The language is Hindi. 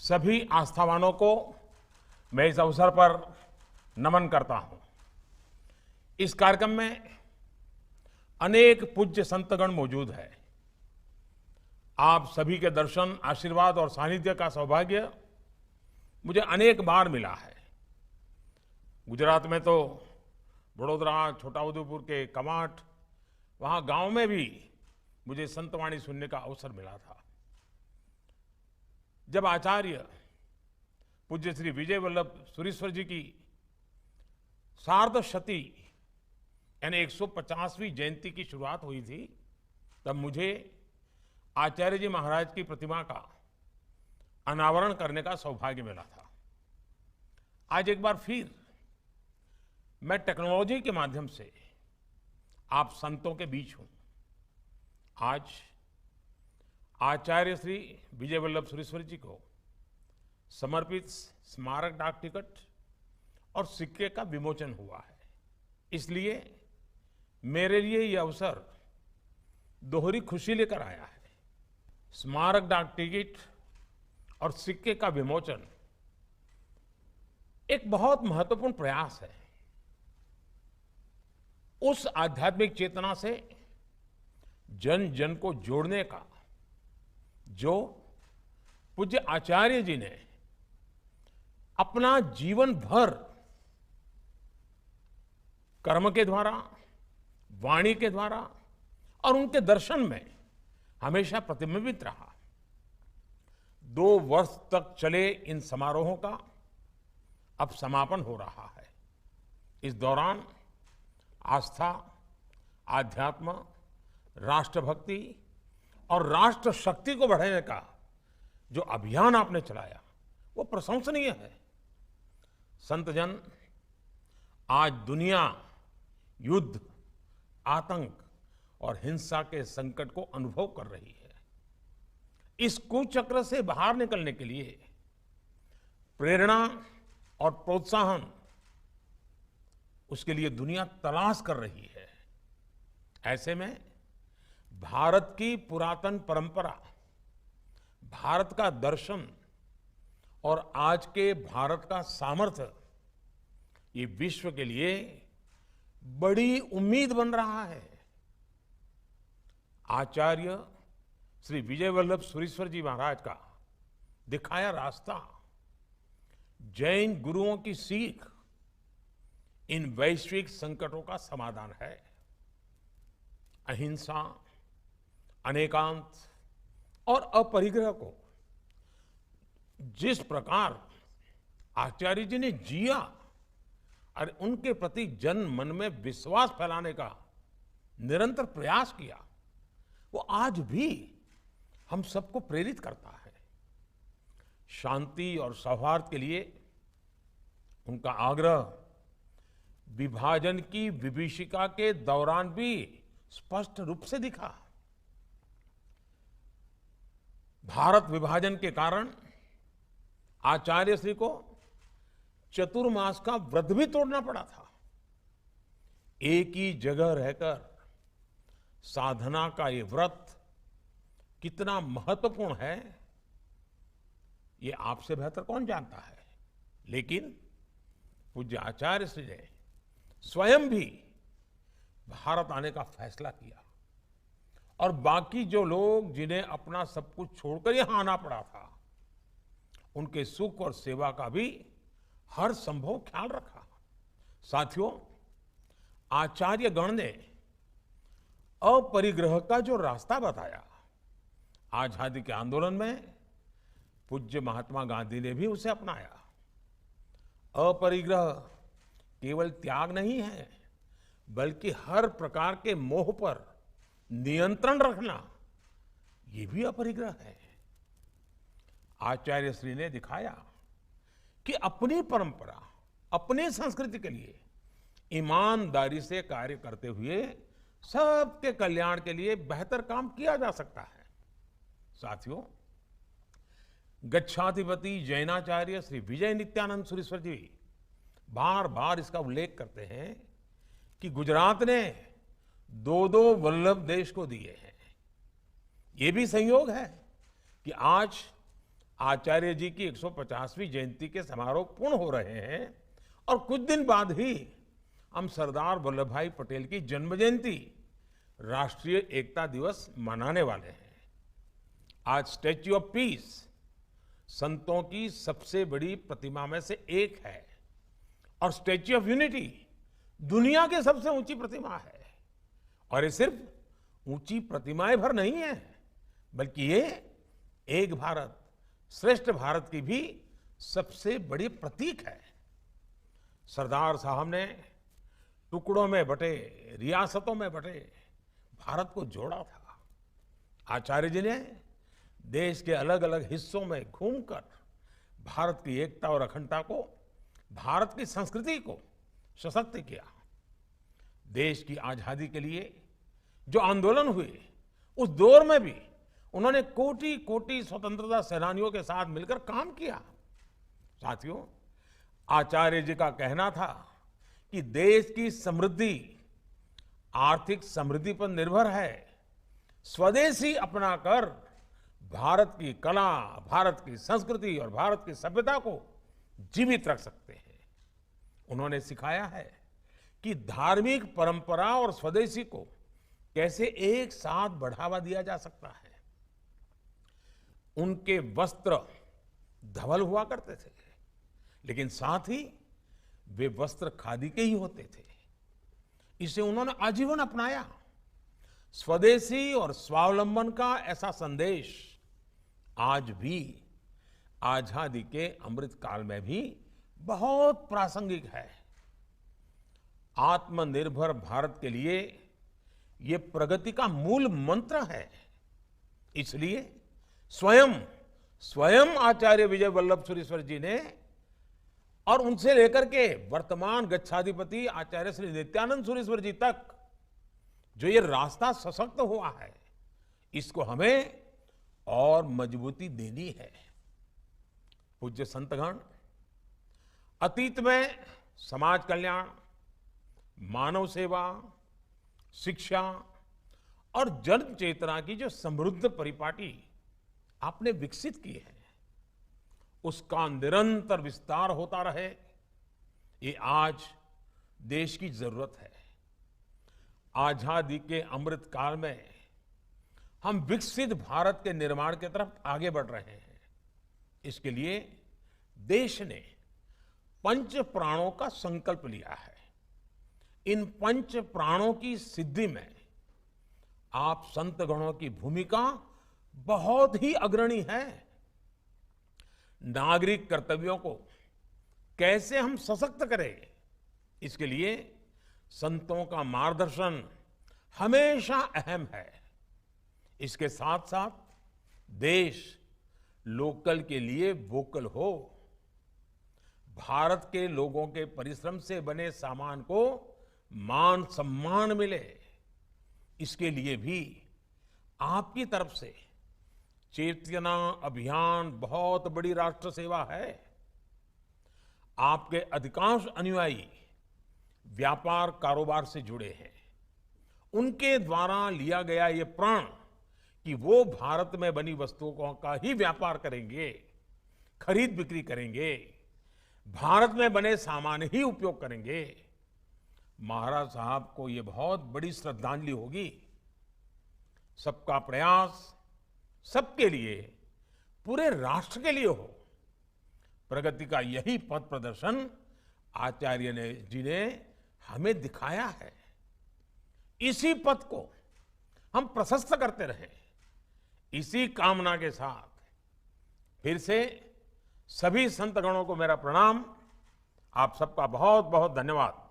सभी आस्थावानों को मैं इस अवसर पर नमन करता हूं। इस कार्यक्रम में अनेक पूज्य संतगण मौजूद हैं। आप सभी के दर्शन, आशीर्वाद और सानिध्य का सौभाग्य मुझे अनेक बार मिला है। गुजरात में तो वडोदरा, छोटाउदेपुर के कमाट, वहां गांव में भी मुझे संतवाणी सुनने का अवसर मिला था। जब आचार्य पूज्य श्री विजय वल्लभ सुरीश्वर जी की सार्धशती यानी 150वीं जयंती की शुरुआत हुई थी, तब मुझे आचार्य जी महाराज की प्रतिमा का अनावरण करने का सौभाग्य मिला था। आज एक बार फिर मैं टेक्नोलॉजी के माध्यम से आप संतों के बीच हूं। आज आचार्य श्री विजय वल्लभ सुरीश्वर जी को समर्पित स्मारक डाक टिकट और सिक्के का विमोचन हुआ है। इसलिए मेरे लिए यह अवसर दोहरी खुशी लेकर आया है। स्मारक डाक टिकट और सिक्के का विमोचन एक बहुत महत्वपूर्ण प्रयास है। उस आध्यात्मिक चेतना से जन जन को जोड़ने का जो पूज्य आचार्य जी ने अपना जीवन भर कर्म के द्वारा, वाणी के द्वारा और उनके दर्शन में हमेशा प्रतिबिंबित रहा। 2 वर्ष तक चले इन समारोहों का अब समापन हो रहा है। इस दौरान आस्था, आध्यात्म, राष्ट्रभक्ति और राष्ट्र शक्ति को बढ़ाने का जो अभियान आपने चलाया वो प्रशंसनीय है। संतजन, आज दुनिया युद्ध, आतंक और हिंसा के संकट को अनुभव कर रही है। इस कुचक्र से बाहर निकलने के लिए प्रेरणा और प्रोत्साहन, उसके लिए दुनिया तलाश कर रही है। ऐसे में भारत की पुरातन परंपरा, भारत का दर्शन और आज के भारत का सामर्थ्य ये विश्व के लिए बड़ी उम्मीद बन रहा है। आचार्य श्री विजय वल्लभ सुरीश्वर जी महाराज का दिखाया रास्ता, जैन गुरुओं की सीख इन वैश्विक संकटों का समाधान है। अहिंसा, अनेकांत और अपरिग्रह को जिस प्रकार आचार्य जी ने जिया और उनके प्रति जन मन में विश्वास फैलाने का निरंतर प्रयास किया, वो आज भी हम सबको प्रेरित करता है। शांति और सौहार्द के लिए उनका आग्रह विभाजन की विभीषिका के दौरान भी स्पष्ट रूप से दिखा। भारत विभाजन के कारण आचार्य श्री को चतुर्मास का व्रत भी तोड़ना पड़ा था। एक ही जगह रहकर साधना का ये व्रत कितना महत्वपूर्ण है, ये आपसे बेहतर कौन जानता है। लेकिन पूज्य आचार्य श्री ने स्वयं भी भारत आने का फैसला किया और बाकी जो लोग जिन्हें अपना सब कुछ छोड़कर यहां आना पड़ा था, उनके सुख और सेवा का भी हर संभव ख्याल रखा। साथियों, आचार्य गण ने अपरिग्रह का जो रास्ता बताया, आजादी के आंदोलन में पूज्य महात्मा गांधी ने भी उसे अपनाया। अपरिग्रह केवल त्याग नहीं है, बल्कि हर प्रकार के मोह पर नियंत्रण रखना, ये भी अपरिग्रह है। आचार्य श्री ने दिखाया कि अपनी परंपरा, अपनी संस्कृति के लिए ईमानदारी से कार्य करते हुए सबके कल्याण के लिए बेहतर काम किया जा सकता है। साथियों, गच्छाधिपति जैनाचार्य श्री विजय नित्यानंद सुरीश्वर जी बार बार इसका उल्लेख करते हैं कि गुजरात ने 2-2 वल्लभ देश को दिए हैं। ये भी संयोग है कि आज आचार्य जी की 150वीं जयंती के समारोह पूर्ण हो रहे हैं और कुछ दिन बाद ही हम सरदार वल्लभ भाई पटेल की जन्म जयंती राष्ट्रीय एकता दिवस मनाने वाले हैं। आज स्टैच्यू ऑफ पीस संतों की सबसे बड़ी प्रतिमा में से एक है और स्टैच्यू ऑफ यूनिटी दुनिया की सबसे ऊंची प्रतिमा है। और ये सिर्फ ऊंची प्रतिमाएं भर नहीं है, बल्कि ये एक भारत श्रेष्ठ भारत की भी सबसे बड़ी प्रतीक है। सरदार साहब ने टुकड़ों में बटे, रियासतों में बटे भारत को जोड़ा था। आचार्य जी ने देश के अलग अलग हिस्सों में घूमकर भारत की एकता और अखंडता को, भारत की संस्कृति को सशक्त किया। देश की आजादी के लिए जो आंदोलन हुए उस दौर में भी उन्होंने कोटि कोटि स्वतंत्रता सेनानियों के साथ मिलकर काम किया। साथियों, आचार्य जी का कहना था कि देश की समृद्धि आर्थिक समृद्धि पर निर्भर है। स्वदेशी अपनाकर भारत की कला, भारत की संस्कृति और भारत की सभ्यता को जीवित रख सकते हैं। उन्होंने सिखाया है कि धार्मिक परंपरा और स्वदेशी को कैसे एक साथ बढ़ावा दिया जा सकता है। उनके वस्त्र धवल हुआ करते थे, लेकिन साथ ही वे वस्त्र खादी के ही होते थे। इसे उन्होंने आजीवन अपनाया। स्वदेशी और स्वावलंबन का ऐसा संदेश आज भी आजादी के अमृत काल में भी बहुत प्रासंगिक है। आत्मनिर्भर भारत के लिए ये प्रगति का मूल मंत्र है। इसलिए स्वयं आचार्य विजय वल्लभ सुरीश्वर जी ने और उनसे लेकर के वर्तमान गच्छाधिपति आचार्य श्री नित्यानंद सुरीश्वर जी तक जो ये रास्ता सशक्त हुआ है, इसको हमें और मजबूती देनी है। पूज्य संतगण, अतीत में समाज कल्याण, मानव सेवा, शिक्षा और जन चेतना की जो समृद्ध परिपाटी आपने विकसित की है, उसका निरंतर विस्तार होता रहे, ये आज देश की जरूरत है। आजादी के अमृत काल में हम विकसित भारत के निर्माण की तरफ आगे बढ़ रहे हैं। इसके लिए देश ने पंच प्राणों का संकल्प लिया है। इन पंच प्राणों की सिद्धि में आप संतगणों की भूमिका बहुत ही अग्रणी है। नागरिक कर्तव्यों को कैसे हम सशक्त करें, इसके लिए संतों का मार्गदर्शन हमेशा अहम है। इसके साथ साथ देश लोकल के लिए वोकल हो, भारत के लोगों के परिश्रम से बने सामान को मान सम्मान मिले, इसके लिए भी आपकी तरफ से चेतना अभियान बहुत बड़ी राष्ट्र सेवा है। आपके अधिकांश अनुयायी व्यापार कारोबार से जुड़े हैं। उनके द्वारा लिया गया ये प्रण कि वो भारत में बनी वस्तुओं का ही व्यापार करेंगे, खरीद बिक्री करेंगे, भारत में बने सामान ही उपयोग करेंगे, महाराज साहब को ये बहुत बड़ी श्रद्धांजलि होगी। सबका प्रयास सबके लिए, पूरे राष्ट्र के लिए हो, प्रगति का यही पथ प्रदर्शन आचार्य जी ने हमें दिखाया है। इसी पथ को हम प्रशस्त करते रहें, इसी कामना के साथ फिर से सभी संतगणों को मेरा प्रणाम। आप सबका बहुत बहुत धन्यवाद।